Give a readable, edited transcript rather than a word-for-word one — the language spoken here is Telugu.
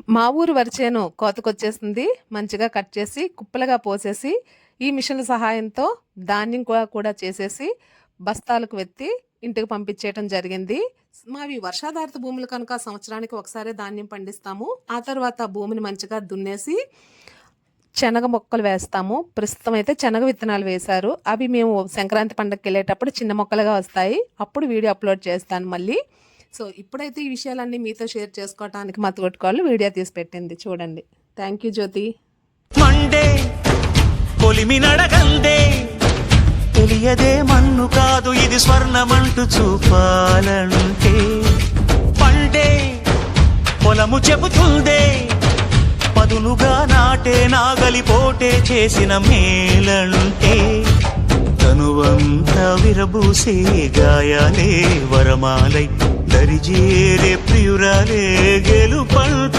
మా ఊరు వరిచేను కోతకొచ్చేసింది. మంచిగా కట్ చేసి, కుప్పలుగా పోసేసి, ఈ మిషన్‌ల సహాయంతో ధాన్యం కూడా చేసేసి, బస్తాలకు వెత్తి ఇంటికి పంపించేయటం జరిగింది. మావి వర్షాధారిత భూములు కనుక సంవత్సరానికి ఒకసారే ధాన్యం పండిస్తాము. ఆ తర్వాత భూమిని మంచిగా దున్నేసి, శనగ మొక్కలు వేస్తాము. ప్రస్తుతం అయితే శనగ విత్తనాలు వేశారు. అవి మేము సంక్రాంతి పండగకెళ్ళేటప్పుడు చిన్న మొక్కలుగా వస్తాయి. అప్పుడు వీడియో అప్‌లోడ్ చేస్తాను మళ్ళీ. సో, ఇప్పుడైతే ఈ విషయాలన్నీ మీతో షేర్ చేసుకోవటానికి మా తోటికోడలు వీడియో తీసి పెట్టింది చూడండి. Thank you Jyothi. మండే పొలిమి నడగందే తెలియదే మన్ను కాదు ఇది స్వర్ణమంటూ చూపాలంటే పండే పొలము చెబుతుందే పదునుగా నాటే నాగలిపోటే చేసిన మేలంటే తనువంతా విరబూసే గాయాలే వరమాలై దరిజేరే ప్రియురాలే గెలుపంట